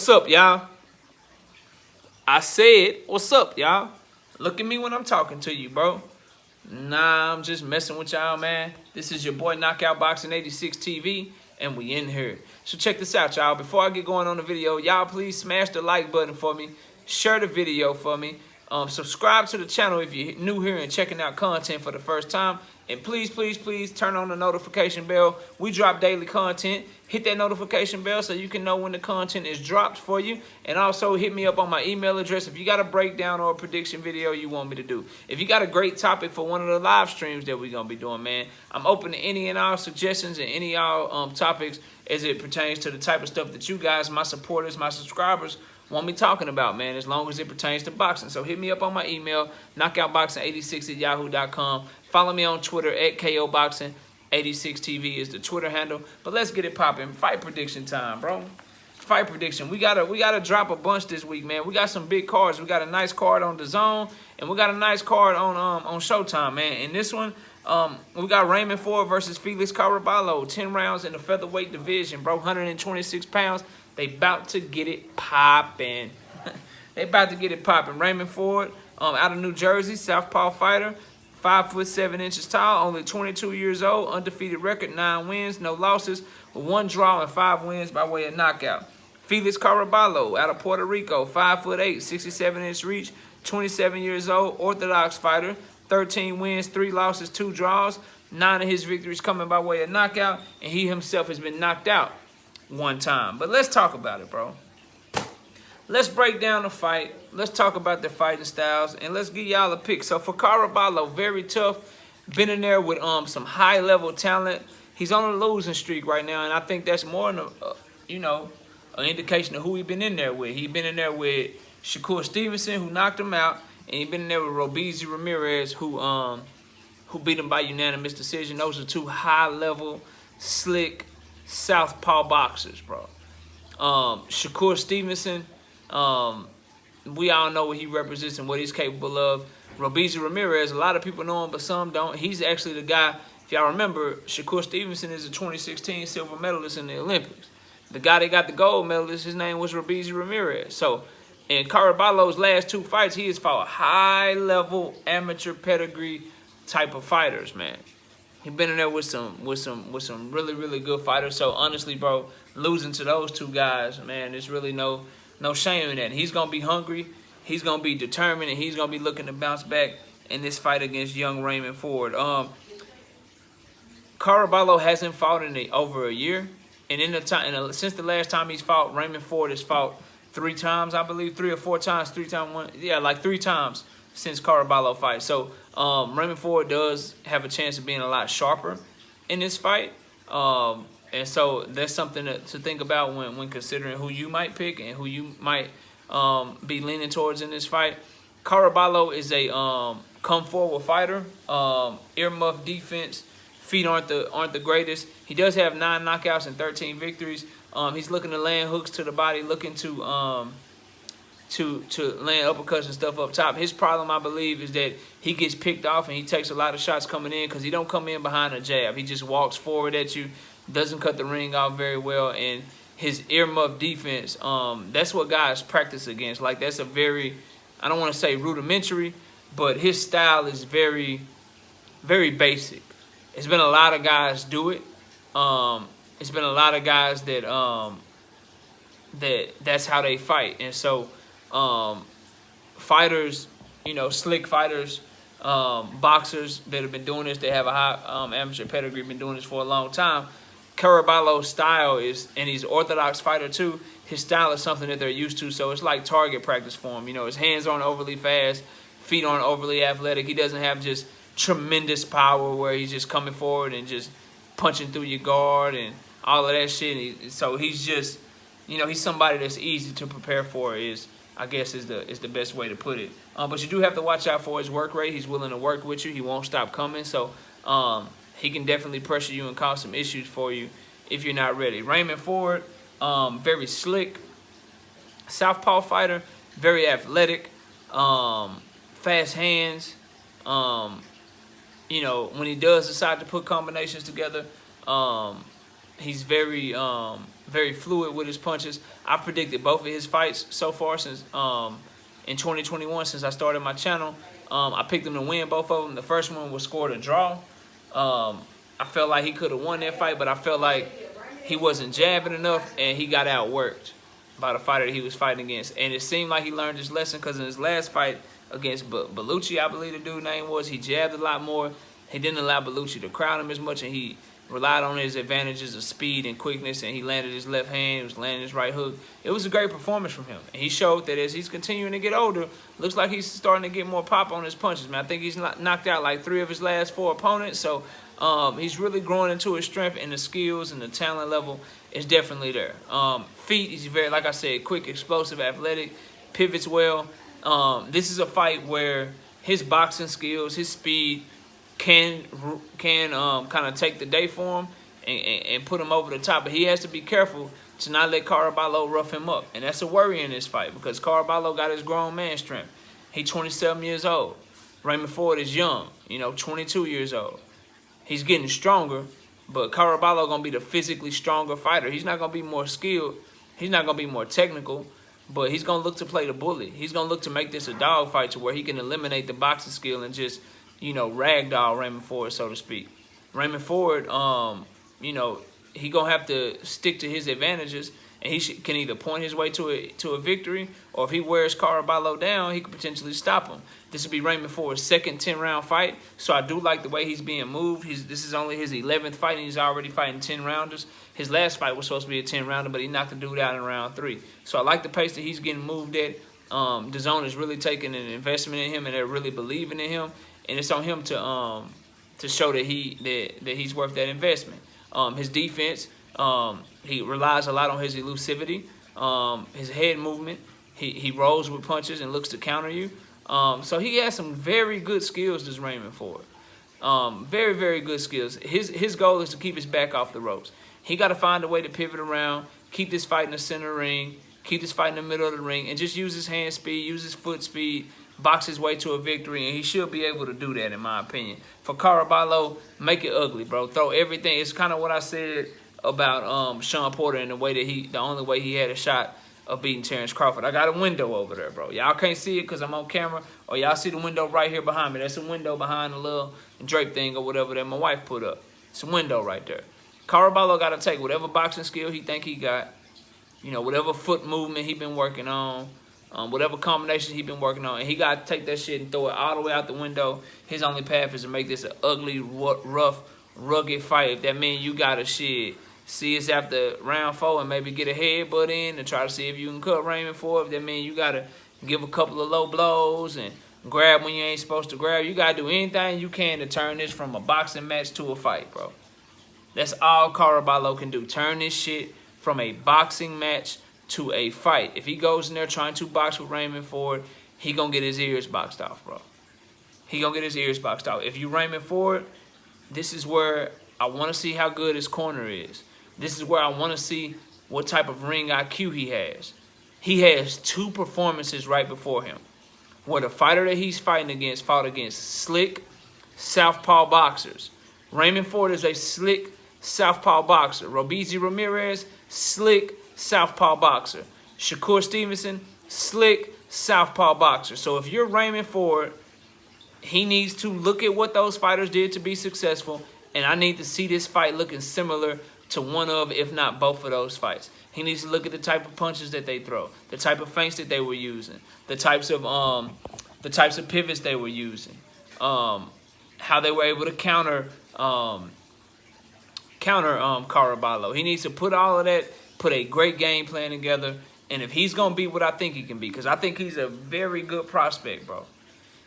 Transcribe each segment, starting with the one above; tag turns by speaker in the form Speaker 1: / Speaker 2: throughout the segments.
Speaker 1: What's up, y'all? I said, what's up, y'all? Look at me when I'm talking to you, bro. Nah, I'm just messing with y'all, man. This is your boy Knockout Boxing 86 TV, and we in here. So check this out, y'all. Before I get going on the video, y'all please smash the like button for me. Share the video for me. Subscribe to the channel if you're new here and checking out content for the first time. And please, please, please turn on the notification bell. We drop daily content. Hit that notification bell so you can know when the content is dropped for you. And also hit me up on my email address if you got a breakdown or a prediction video you want me to do. If you got a great topic for one of the live streams that we're going to be doing, man, I'm open to any and all suggestions and any all topics as it pertains to the type of stuff that you guys, my supporters, my subscribers, want me talking about, man, as long as it pertains to boxing. So hit me up on my email, knockoutboxing86@yahoo.com. Follow me on Twitter at KOBoxing86TV is the Twitter handle. But let's get it popping. Fight prediction time, bro. Fight prediction. We gotta drop a bunch this week, man. We got some big cards. We got a nice card on DAZN, and we got a nice card on Showtime, man. In this one, we got Raymond Ford versus FELIX CARABALLO. 10 rounds in the featherweight division, bro. 126 pounds. They about to get it popping. They about to get it popping. Raymond Ford, out of New Jersey, southpaw fighter, 5'7" tall, only 22 years old, undefeated record, 9 wins, no losses, with 1 draw and 5 wins by way of knockout. FELIX CARABALLO, out of Puerto Rico, 5'8", 67-inch reach, 27 years old, orthodox fighter, 13 wins, 3 losses, 2 draws, 9 of his victories coming by way of knockout, and he himself has been knocked out 1 time. But let's talk about it, bro. Let's break down the fight. Let's talk about the fighting styles, and let's give y'all a pick. So for Caraballo, very tough. Been in there with some high-level talent. He's on a losing streak right now, and I think that's more than an indication of who he's been in there with. He's been in there with Shakur Stevenson, who knocked him out, and he's been in there with Robeisy Ramirez, who beat him by unanimous decision. Those are 2 high-level, slick southpaw boxers, bro. Shakur Stevenson, we all know what he represents and what he's capable of. Robeisy Ramirez, a lot of people know him, but some don't. He's actually the guy, if y'all remember, Shakur Stevenson is a 2016 silver medalist in the Olympics. The guy that got the gold medalist, his name was Robeisy Ramirez. So in Caraballo's last 2 fights, he has fought high-level amateur pedigree type of fighters, man. He's been in there with some really, really good fighters. So honestly, bro, losing to those 2 guys, man, there's really no shame in that. He's gonna be hungry, he's gonna be determined, and he's gonna be looking to bounce back in this fight against young Raymond Ford. Caraballo hasn't fought in over a year, and since the last time he's fought, Raymond Ford has fought 3 times, I believe, 3 or 4 times, 3 times one, yeah, like 3 times since Caraballo fight. So Raymond Ford does have a chance of being a lot sharper in this fight. And so that's something to think about when considering who you might pick and who you might be leaning towards in this fight. Caraballo is a come forward fighter, earmuff defense, feet aren't the greatest. He does have 9 knockouts and 13 victories. He's looking to land hooks to the body, looking to land uppercuts and stuff up top. His problem, I believe, is that he gets picked off and he takes a lot of shots coming in because he don't come in behind a jab. He just walks forward at you, doesn't cut the ring off very well, and his earmuff defense, that's what guys practice against. Like, that's a very, I don't want to say rudimentary, but his style is very, very basic. It's been a lot of guys do it. It's been a lot of guys that that's how they fight. And so fighters, slick fighters, boxers that have been doing this, they have a high amateur pedigree, been doing this for a long time. Caraballo's style is, and he's an orthodox fighter too, his style is something that they're used to, so it's like target practice for him. His hands aren't overly fast, feet aren't overly athletic. He doesn't have just tremendous power where he's just coming forward and just punching through your guard and all of that shit. So he's just, he's somebody that's easy to prepare for, I guess is the best way to put it. But you do have to watch out for his work rate. He's willing to work with you. He won't stop coming. So he can definitely pressure you and cause some issues for you if you're not ready. Raymond Ford, very slick, southpaw fighter, very athletic, fast hands. When he does decide to put combinations together, he's very very fluid with his punches. I predicted both of his fights so far since in 2021, since I started my channel. I picked him to win both of them. The first one was scored a draw. I felt like he could have won that fight, but I felt like he wasn't jabbing enough, and he got outworked by the fighter that he was fighting against. And it seemed like he learned his lesson, because in his last fight against Bellucci, I believe the dude's name was, he jabbed a lot more. He didn't allow Bellucci to crowd him as much, and he relied on his advantages of speed and quickness, and he landed his left hand, he was landing his right hook. It was a great performance from him. And he showed that as he's continuing to get older, looks like he's starting to get more pop on his punches, man. I think he's knocked out like 3 of his last 4 opponents, so he's really growing into his strength, and the skills and the talent level is definitely there. Feet, he's very, like I said, quick, explosive, athletic, pivots well. This is a fight where his boxing skills, his speed, can kind of take the day for him and put him over the top. But he has to be careful to not let Caraballo rough him up. And that's a worry in this fight, because Caraballo got his grown man strength. He's 27 years old. Raymond Ford is young, 22 years old. He's getting stronger, but Caraballo going to be the physically stronger fighter. He's not going to be more skilled. He's not going to be more technical, but he's going to look to play the bully. He's going to look to make this a dog fight to where he can eliminate the boxing skill and just ragdoll Raymond Ford, so to speak. Raymond Ford, he going to have to stick to his advantages, and he can either point his way to a victory, or if he wears Caraballo down, he could potentially stop him. This will be Raymond Ford's second 10-round fight, so I do like the way he's being moved. This is only his 11th fight, and he's already fighting 10-rounders. His last fight was supposed to be a 10-rounder, but he knocked the dude out in round 3. So I like the pace that he's getting moved at. DAZN is really taking an investment in him, and they're really believing in him. And it's on him to show that he's worth that investment. His defense, he relies a lot on his elusivity, his head movement. He rolls with punches and looks to counter you. So he has some very good skills, this Raymond Ford. Very, very good skills. His goal is to keep his back off the ropes. He got to find a way to pivot around, keep this fight in the center of the ring, keep this fight in the middle of the ring, and just use his hand speed, use his foot speed, box his way to a victory, and he should be able to do that, in my opinion. For Caraballo, make it ugly, bro. Throw everything. It's kind of what I said about Sean Porter and the only way he had a shot of beating Terrence Crawford. I got a window over there, bro. Y'all can't see it because I'm on camera, or y'all see the window right here behind me. That's a window behind the little drape thing or whatever that my wife put up. It's a window right there. Caraballo got to take whatever boxing skill he think he got, whatever foot movement he been working on, whatever combination he been working on, and he got to take that shit and throw it all the way out the window. His only path is to make this an ugly, rough, rugged fight. If that means you got to see us after round 4 and maybe get a headbutt in and try to see if you can cut Raymond Ford. If that means you got to give a couple of low blows and grab when you ain't supposed to grab. You got to do anything you can to turn this from a boxing match to a fight, bro. That's all Caraballo can do. Turn this shit from a boxing match to a fight. If he goes in there trying to box with Raymond Ford, he gonna get his ears boxed off, bro. He gonna get his ears boxed off. If you Raymond Ford, this is where I want to see how good his corner is. This is where I want to see what type of ring IQ he has. He has 2 performances right before him, where the fighter that he's fighting against fought against slick southpaw boxers. Raymond Ford is a slick southpaw boxer. Robeisy Ramirez, slick southpaw boxer. Shakur Stevenson, slick southpaw boxer. So if you're Raymond Ford, he needs to look at what those fighters did to be successful, and I need to see this fight looking similar to one of, if not both of those fights. He needs to look at the type of punches that they throw, the type of feints that they were using, the types of pivots they were using, how they were able to counter Caraballo. He needs to put all of that, put a great game plan together, and if he's going to be what I think he can be, because I think he's a very good prospect, bro.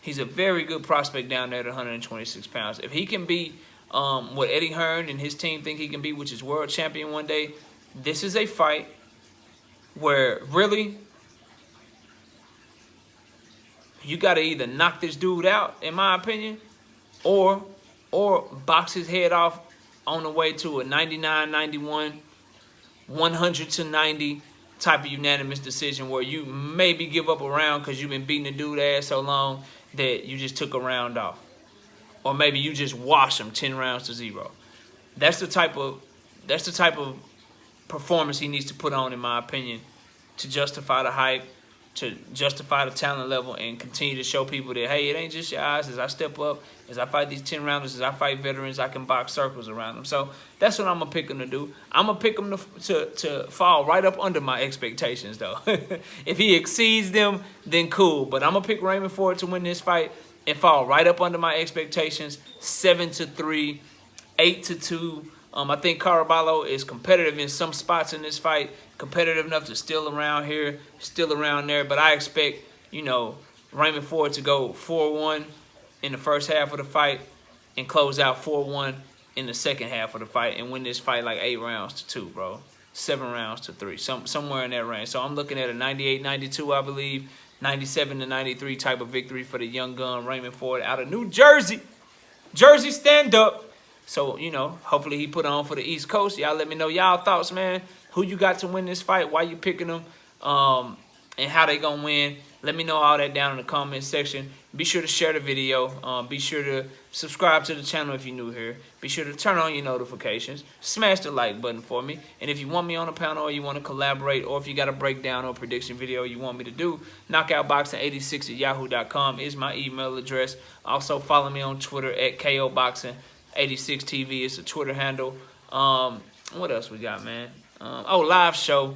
Speaker 1: He's a very good prospect down there at 126 pounds. If he can be what Eddie Hearn and his team think he can be, which is world champion one day, this is a fight where really you got to either knock this dude out, in my opinion, or box his head off on the way to a 99-91, 100-90 type of unanimous decision where you maybe give up a round because you've been beating the dude ass so long that you just took a round off. Or maybe you just wash him 10 rounds to 0. That's the type of performance he needs to put on, in my opinion, to justify the hype, to justify the talent level, and continue to show people that, hey, it ain't just your eyes. As I step up, as I fight these 10 rounders, as I fight veterans, I can box circles around them. So that's what I'm going to pick him to do. I'm going to pick him to fall right up under my expectations, though. If he exceeds them, then cool. But I'm going to pick Raymond Ford to win this fight and fall right up under my expectations, 7-3, 8-2. I think Caraballo is competitive in some spots in this fight, competitive enough to still around here, still around there. But I expect, you know, Raymond Ford to go 4-1 in the first half of the fight and close out 4-1 in the second half of the fight and win this fight like 8-2, bro. 7-3, somewhere in that range. So I'm looking at a 98-92, I believe, 97-93 type of victory for the young gun Raymond Ford out of New Jersey. Jersey, stand up. So, you know, hopefully he put on for the East Coast. Y'all let me know y'all thoughts, man. Who you got to win this fight? Why you picking them? And how they going to win. Let me know all that down in the comment section. Be sure to share the video. Be sure to subscribe to the channel if you're new here. Be sure to turn on your notifications. Smash the like button for me. And if you want me on the panel or you want to collaborate, or if you got a breakdown or prediction video you want me to do, knockoutboxing86@yahoo.com is my email address. Also, follow me on Twitter at KOBoxing86TV. It's a Twitter handle. What else we got, man? Live show.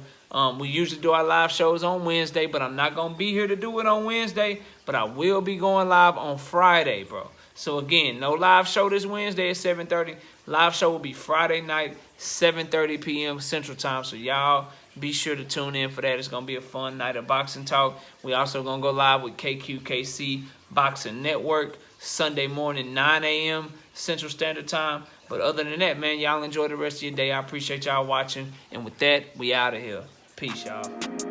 Speaker 1: We usually do our live shows on Wednesday, but I'm not going to be here to do it on Wednesday. But I will be going live on Friday, bro. So, again, no live show this Wednesday at 7:30. Live show will be Friday night, 7:30 p.m. Central Time. So, y'all be sure to tune in for that. It's going to be a fun night of boxing talk. We also going to go live with KQKC Boxing Network Sunday morning, 9 a.m. Central Standard Time. But other than that, man, y'all enjoy the rest of your day. I appreciate y'all watching. And with that, we out of here. Peace, y'all.